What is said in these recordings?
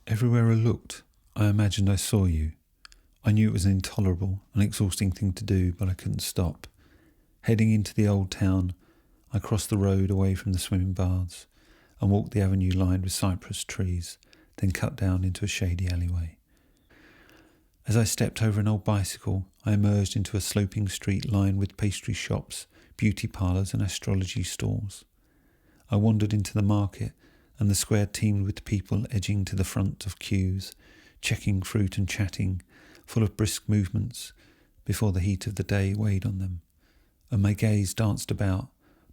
Everywhere I looked, I imagined I saw you. I knew it was an intolerable and exhausting thing to do, but I couldn't stop. Heading into the old town, I crossed the road away from the swimming baths and walked the avenue lined with cypress trees, then cut down into a shady alleyway. As I stepped over an old bicycle, I emerged into a sloping street lined with pastry shops, beauty parlours and astrology stalls. I wandered into the market, and the square teemed with people edging to the front of queues, checking fruit and chatting, full of brisk movements, before the heat of the day weighed on them. And my gaze danced about,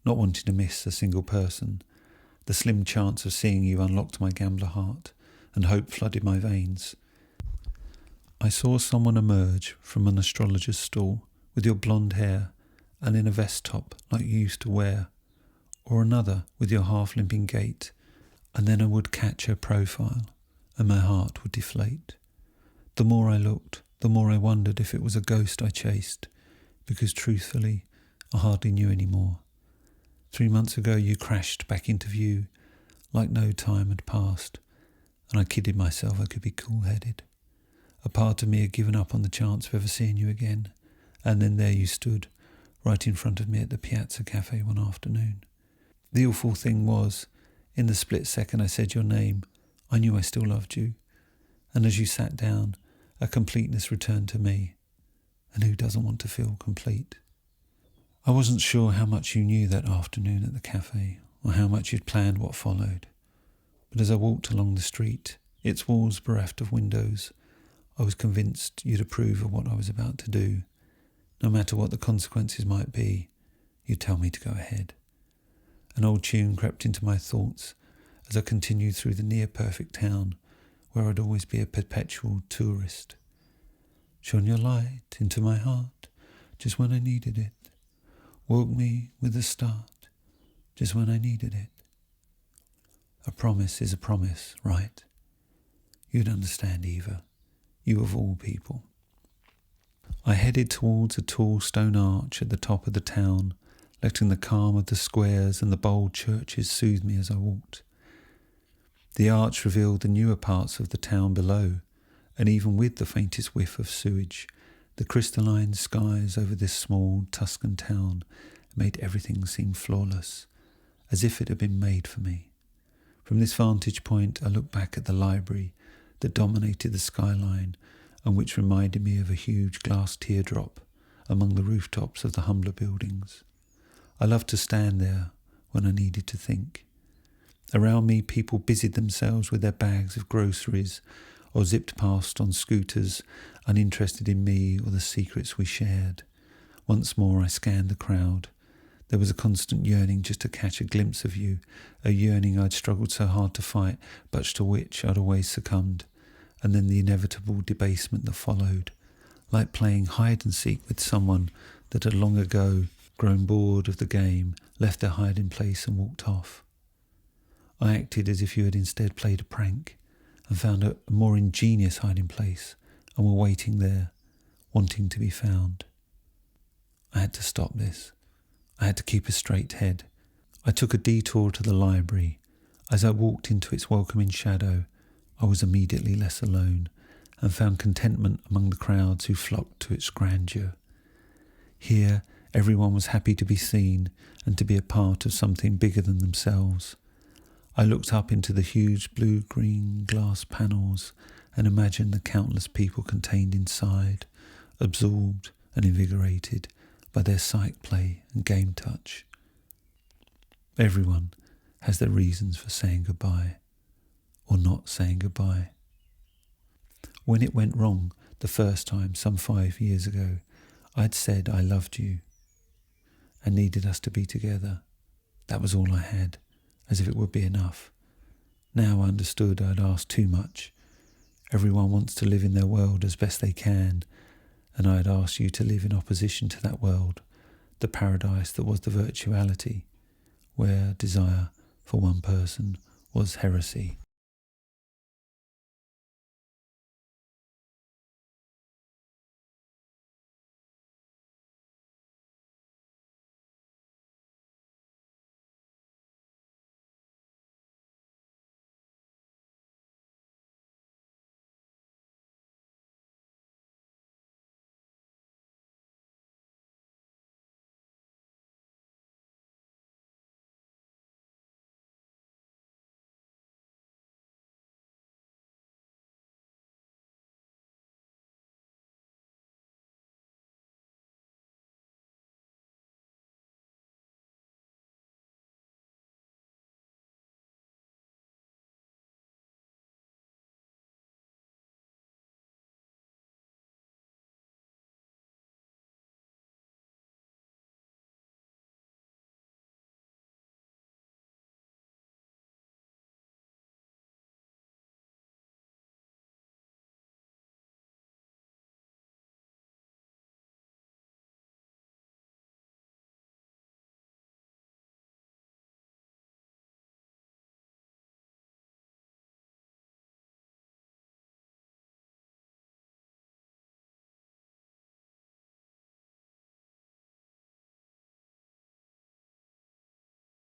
not wanting to miss a single person. The slim chance of seeing you unlocked my gambler heart, and hope flooded my veins. I saw someone emerge from an astrologer's stall with your blonde hair and in a vest top like you used to wear, or another with your half-limping gait, and then I would catch her profile, and my heart would deflate. The more I looked, the more I wondered if it was a ghost I chased, because truthfully, I hardly knew any more. 3 months ago you crashed back into view, like no time had passed, and I kidded myself I could be cool-headed. A part of me had given up on the chance of ever seeing you again, and then there you stood, right in front of me at the Piazza Cafe one afternoon. The awful thing was, in the split second I said your name, I knew I still loved you, and as you sat down, a completeness returned to me, and who doesn't want to feel complete? I wasn't sure how much you knew that afternoon at the cafe, or how much you'd planned what followed, but as I walked along the street, its walls bereft of windows, I was convinced you'd approve of what I was about to do. No matter what the consequences might be, you'd tell me to go ahead. An old tune crept into my thoughts as I continued through the near-perfect town where I'd always be a perpetual tourist. Shone your light into my heart just when I needed it. Woke me with a start just when I needed it. A promise is a promise, right? You'd understand, Eva. You of all people. I headed towards a tall stone arch at the top of the town, letting the calm of the squares and the bold churches soothe me as I walked. The arch revealed the newer parts of the town below, and even with the faintest whiff of sewage, the crystalline skies over this small Tuscan town made everything seem flawless, as if it had been made for me. From this vantage point, I looked back at the library that dominated the skyline and which reminded me of a huge glass teardrop among the rooftops of the humbler buildings. I loved to stand there when I needed to think. Around me, people busied themselves with their bags of groceries or zipped past on scooters, uninterested in me or the secrets we shared. Once more I scanned the crowd. There was a constant yearning just to catch a glimpse of you, a yearning I'd struggled so hard to fight, but to which I'd always succumbed, and then the inevitable debasement that followed, like playing hide-and-seek with someone that had long ago grown bored of the game, left their hiding place and walked off. I acted as if you had instead played a prank and found a more ingenious hiding place and were waiting there, wanting to be found. I had to stop this. I had to keep a straight head. I took a detour to the library. As I walked into its welcoming shadow, I was immediately less alone and found contentment among the crowds who flocked to its grandeur. Here, everyone was happy to be seen and to be a part of something bigger than themselves. I looked up into the huge blue-green glass panels and imagined the countless people contained inside, absorbed and invigorated by their psych play and game touch. Everyone has their reasons for saying goodbye, or not saying goodbye. When it went wrong the first time, some 5 years ago, I'd said I loved you and needed us to be together. That was all I had, as if it would be enough. Now I understood I'd asked too much. Everyone wants to live in their world as best they can, and I had asked you to live in opposition to that world, the paradise that was the virtuality, where desire for one person was heresy.